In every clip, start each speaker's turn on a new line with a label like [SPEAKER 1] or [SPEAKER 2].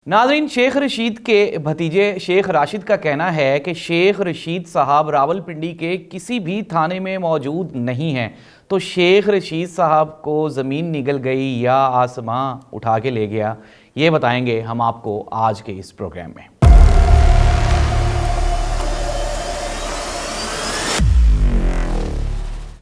[SPEAKER 1] नाज़रीन, शेख रशीद के भतीजे शेख राशिद का कहना है कि शेख रशीद साहब रावलपिंडी के किसी भी थाने में मौजूद नहीं हैं। तो शेख रशीद साहब को ज़मीन निगल गई या आसमां उठा के ले गया, ये बताएंगे हम आपको आज के इस प्रोग्राम में।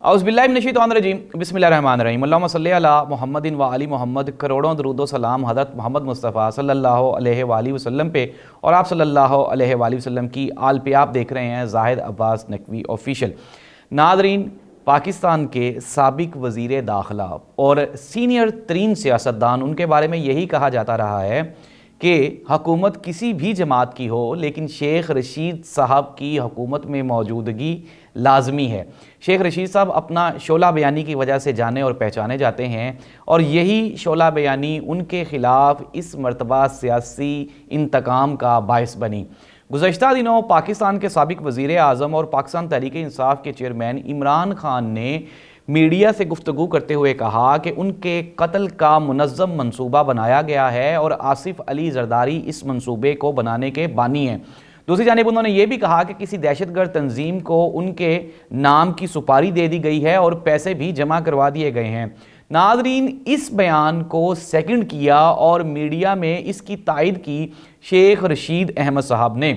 [SPEAKER 1] औज़ुबिल्लाहि मिनश्शैतानिर्रजीम, बिस्मिल्लाहिर्रहमानिर्रहीम। अल्लाहुम्मा सल्लि अला मुहम्मदिन व आलि मुहम्मद। करोड़ों दरूद व सलाम हज़रत मोहम्मद मुस्तफ़ा सल्लल्लाहु अलैहि वसल्लम पे और आप सल्लल्लाहु अलैहि वसल्लम की आल पे। आप देख रहे हैं ज़ाहिद अब्बास नकवी ऑफिशियल। नाज़रीन, पाकिस्तान के साबिक वज़ीर दाखिला और सीनियर तरीन सियासतदान, उनके बारे में यही कहा जाता रहा है कि हुकूमत किसी भी जमात की हो, लेकिन शेख रशीद साहब की हुकूमत में मौजूदगी लाजमी है। शेख रशीद साहब अपना शोला बयानी की वजह से जाने और पहचाने जाते हैं और यही शोला बयानी उनके ख़िलाफ़ इस मरतबा सियासी इंतकाम का बायस बनी। गुज़श्ता दिनों पाकिस्तान के साबिक वज़ीर आज़म और पाकिस्तान तहरीक इंसाफ के चेयरमैन इमरान खान ने मीडिया से गुफ्तगू करते हुए कहा कि उनके कत्ल का मुनज़्ज़म मंसूबा बनाया गया है और आसिफ अली जरदारी इस मंसूबे को बनाने के बानी हैं। दूसरी जानिब उन्होंने ये भी कहा कि किसी दहशतगर्द तंजीम को उनके नाम की सुपारी दे दी गई है और पैसे भी जमा करवा दिए गए हैं। नाज़रीन, इस बयान को सेकंड किया और मीडिया में इसकी तायद की शेख रशीद अहमद साहब ने।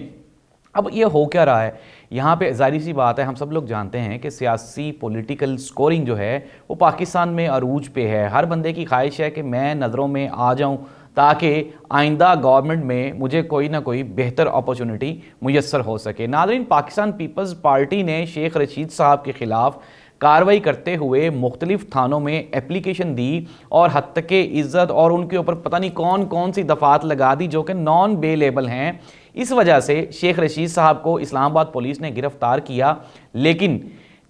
[SPEAKER 1] अब ये हो क्या रहा है यहाँ पे? ज़ाहिर सी बात है, हम सब लोग जानते हैं कि सियासी पॉलिटिकल स्कोरिंग जो है वो पाकिस्तान में अरूज पे है। हर बंदे की ख्वाहिश है कि मैं नज़रों में आ जाऊँ ताकि आइंदा गवर्नमेंट में मुझे कोई ना कोई बेहतर अपॉर्चुनिटी मुयस्सर हो सके। नाज़रीन, पाकिस्तान पीपल्स पार्टी ने शेख रशीद साहब के ख़िलाफ़ कार्रवाई करते हुए मुख्तलिफ थानों में एप्लीकेशन दी और हत्ते इज़्ज़त और उनके ऊपर पता नहीं कौन कौन सी दफ़ात लगा दी जो कि नॉन बेलेबल हैं। इस वजह से शेख रशीद साहब को इस्लामाबाद पुलिस ने गिरफ़्तार किया, लेकिन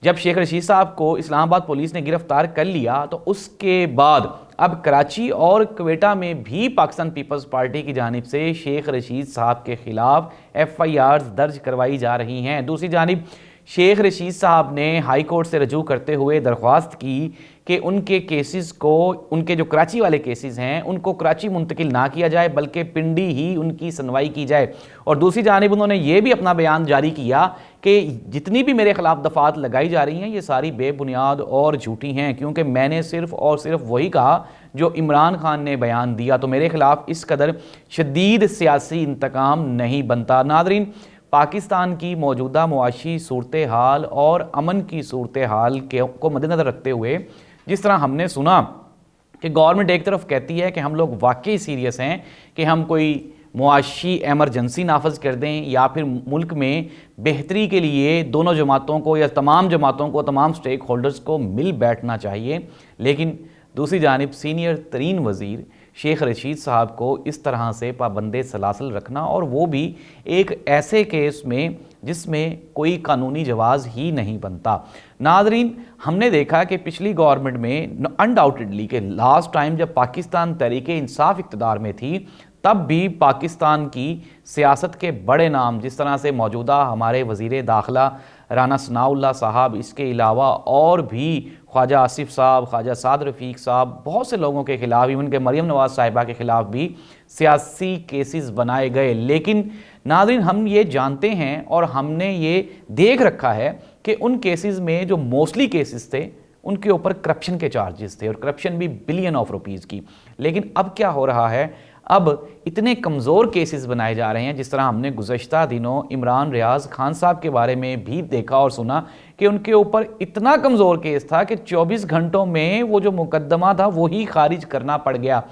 [SPEAKER 1] जब शेख रशीद साहब को इस्लामाबाद पुलिस ने गिरफ़्तार कर लिया तो उसके बाद अब कराची और क्वेटा में भी पाकिस्तान पीपल्स पार्टी की जानिब से शेख रशीद साहब के ख़िलाफ़ FIRs दर्ज करवाई जा रही हैं। दूसरी जानिब शेख रशीद साहब ने हाई कोर्ट से रजू करते हुए दरख्वास्त की कि उनके केसेस को, उनके जो कराची वाले केसेस हैं, उनको कराची मुंतकिल ना किया जाए बल्कि पिंडी ही उनकी सुनवाई की जाए। और दूसरी जानिब उन्होंने ये भी अपना बयान जारी किया कि जितनी भी मेरे ख़िलाफ़ दफ़ात लगाई जा रही हैं ये सारी बेबुनियाद और झूठी हैं, क्योंकि मैंने सिर्फ़ और सिर्फ वही कहा जो इमरान खान ने बयान दिया, तो मेरे ख़िलाफ़ इस कदर शदीद सियासी इंतकाम नहीं बनता। नाज़रीन, पाकिस्तान की मौजूदा मुआशी सूरत हाल और अमन की सूरत हाल को मद्देनज़र रखते हुए जिस तरह हमने सुना कि गवर्नमेंट एक तरफ कहती है कि हम लोग वाकई सीरियस हैं कि हम कोई मुआशी एमरजेंसी नाफज कर दें या फिर मुल्क में बेहतरी के लिए दोनों जमातों को या तमाम जमातों को, तमाम स्टेक होल्डर्स को मिल बैठना चाहिए, लेकिन दूसरी जानिब सीनियर तरीन वज़ीर शेख रशीद साहब को इस तरह से पाबंदे सलासल रखना, और वो भी एक ऐसे केस में जिसमें कोई कानूनी जवाज़ ही नहीं बनता। नाज़रीन, हमने देखा कि पिछली गवर्नमेंट में अनडाउटेडली कि लास्ट टाइम जब पाकिस्तान तहरीक इंसाफ इक़्तिदार में थी तब भी पाकिस्तान की सियासत के बड़े नाम जिस तरह से मौजूदा हमारे वज़ीर दाखिला राना सनाउल्लाह साहब, इसके अलावा और भी ख्वाजा आसिफ साहब, ख्वाजा साद रफ़ीक साहब, बहुत से लोगों के ख़िलाफ़, इवन के मरियम नवाज़ साहिबा के ख़िलाफ़ भी सियासी केसेस बनाए गए। लेकिन नाज़रीन, हम ये जानते हैं और हमने ये देख रखा है कि उन केसेस में जो मोस्टली केसेस थे उनके ऊपर करप्शन के चार्जेस थे और करप्शन भी बिलियन ऑफ रुपीज़ की। लेकिन अब क्या हो रहा है, अब इतने कमज़ोर केसेस बनाए जा रहे हैं, जिस तरह हमने गुज़श्ता दिनों इमरान रियाज़ खान साहब के बारे में भी देखा और सुना कि उनके ऊपर इतना कमज़ोर केस था कि 24 घंटों में वो जो मुकदमा था वही खारिज करना पड़ गया।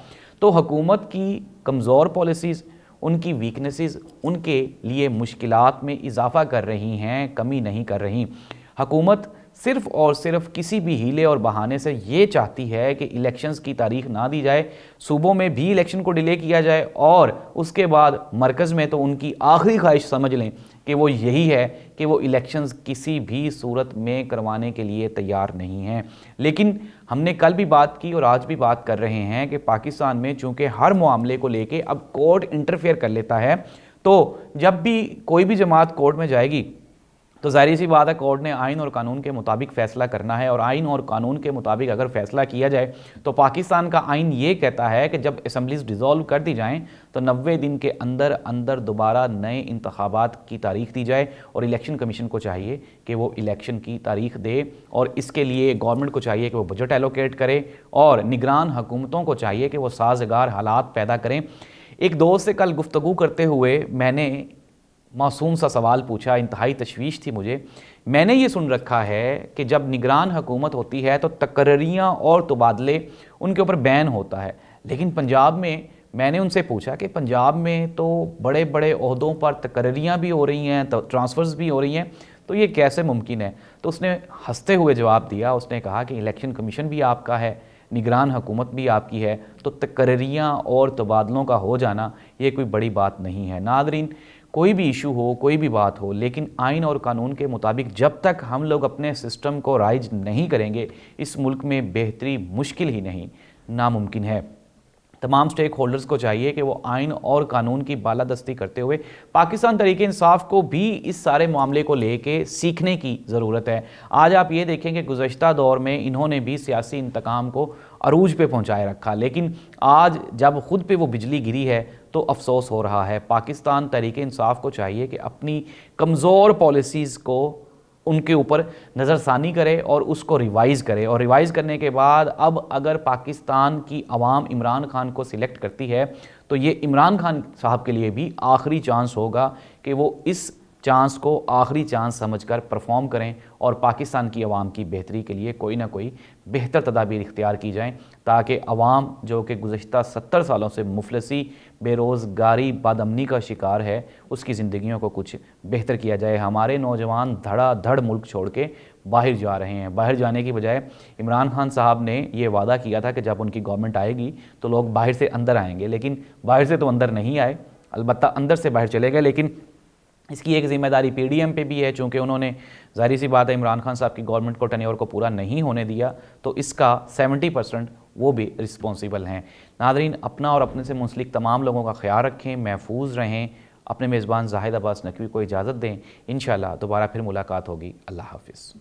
[SPEAKER 1] तो हुकूमत की कमज़ोर पॉलिसीज़, उनकी वीकनेसेस उनके लिए मुश्किलात में इजाफ़ा कर रही हैं, कमी नहीं कर रही। हुकूमत सिर्फ़ और सिर्फ किसी भी हीले और बहाने से ये चाहती है कि इलेक्शंस की तारीख ना दी जाए, सूबों में भी इलेक्शन को डिले किया जाए और उसके बाद मरकज़ में तो उनकी आखिरी ख्वाहिश समझ लें कि वो यही है कि वो इलेक्शंस किसी भी सूरत में करवाने के लिए तैयार नहीं हैं। लेकिन हमने कल भी बात की और आज भी बात कर रहे हैं कि पाकिस्तान में चूँकि हर मामले को लेके अब कोर्ट इंटरफेयर कर लेता है, तो जब भी कोई भी जमात कोर्ट में जाएगी تو ظاہر سی بات ہے کورٹ نے آئین اور قانون کے مطابق فیصلہ کرنا ہے، اور آئین اور قانون کے مطابق اگر فیصلہ کیا جائے تو پاکستان کا آئین یہ کہتا ہے کہ جب اسمبلیز ڈیزالو کر دی جائیں تو 90 دن کے اندر اندر دوبارہ نئے انتخابات کی تاریخ دی جائے، اور الیکشن کمیشن کو چاہیے کہ وہ الیکشن کی تاریخ دے، اور اس کے لیے گورنمنٹ کو چاہیے کہ وہ بجٹ ایلوکیٹ کرے، اور نگران حکومتوں کو چاہیے کہ وہ سازگار حالات پیدا کریں۔ ایک دوست سے کل گفتگو کرتے ہوئے میں نے معصوم سا سوال پوچھا، انتہائی تشویش تھی مجھے۔ میں نے یہ سن رکھا ہے کہ جب نگران حکومت ہوتی ہے تو تقرریاں اور تبادلے ان کے اوپر بین ہوتا ہے، لیکن پنجاب میں نے ان سے پوچھا کہ پنجاب میں تو بڑے بڑے عہدوں پر تقرریاں بھی ہو رہی ہیں، ٹرانسفرز بھی ہو رہی ہیں، تو یہ کیسے ممکن ہے؟ تو اس نے ہنستے ہوئے جواب دیا، اس نے کہا کہ الیکشن کمیشن بھی آپ کا ہے، نگران حکومت بھی آپ کی ہے، تو تقرریاں اور تبادلوں کا ہو جانا یہ کوئی بڑی بات نہیں ہے۔ ناظرین، کوئی بھی ایشو ہو، کوئی بھی بات ہو، لیکن آئین اور قانون کے مطابق جب تک ہم لوگ اپنے سسٹم کو رائج نہیں کریں گے، اس ملک میں بہتری مشکل ہی نہیں، ناممکن ہے۔ تمام سٹیک ہولڈرز کو چاہیے کہ وہ آئین اور قانون کی بالادستی کرتے ہوئے پاکستان تحریک انصاف کو بھی اس سارے معاملے کو لے کے سیکھنے کی ضرورت ہے۔ آج آپ یہ دیکھیں کہ گزشتہ دور میں انہوں نے بھی سیاسی انتقام کو عروج پہ پہنچائے رکھا، لیکن آج جب خود پہ وہ بجلی گری ہے تو افسوس ہو رہا ہے۔ پاکستان تحریک انصاف کو چاہیے کہ اپنی کمزور پالیسیز کو ان کے اوپر نظر ثانی کرے اور اس کو ریوائز کرے، اور ریوائز کرنے کے بعد اب اگر پاکستان کی عوام عمران خان کو سلیکٹ کرتی ہے تو یہ عمران خان صاحب کے لیے بھی آخری چانس ہوگا کہ وہ اس چانس کو آخری چانس سمجھ کر پرفارم کریں اور پاکستان کی عوام کی بہتری کے لیے کوئی نہ کوئی بہتر تدابیر اختیار کی جائیں، تاکہ عوام جو کہ گزشتہ 70 سالوں سے مفلسی، بے روزگاری، بد امنی کا شکار ہے، اس کی زندگیوں کو کچھ بہتر کیا جائے۔ ہمارے نوجوان دھڑا دھڑ ملک چھوڑ کے باہر جا رہے ہیں، باہر جانے کی بجائے عمران خان صاحب نے یہ وعدہ کیا تھا کہ جب ان کی گورنمنٹ آئے گی تو لوگ باہر سے اندر آئیں گے، لیکن باہر سے تو اندر نہیں آئے، البتہ اندر سے باہر چلے گئے۔ لیکن اس کی ایک ذمہ داری پی ڈی ایم پہ بھی ہے، چونکہ انہوں نے ظاہری سی بات ہے عمران خان صاحب کی گورنمنٹ کو ٹینیور کو پورا نہیں ہونے دیا، تو اس کا 70% وہ بھی رسپانسیبل ہیں۔ ناظرین، اپنا اور اپنے سے منسلک تمام لوگوں کا خیال رکھیں، محفوظ رہیں، اپنے میزبان زاہد عباس نقوی کو اجازت دیں، انشاءاللہ دوبارہ پھر ملاقات ہوگی۔ اللہ حافظ۔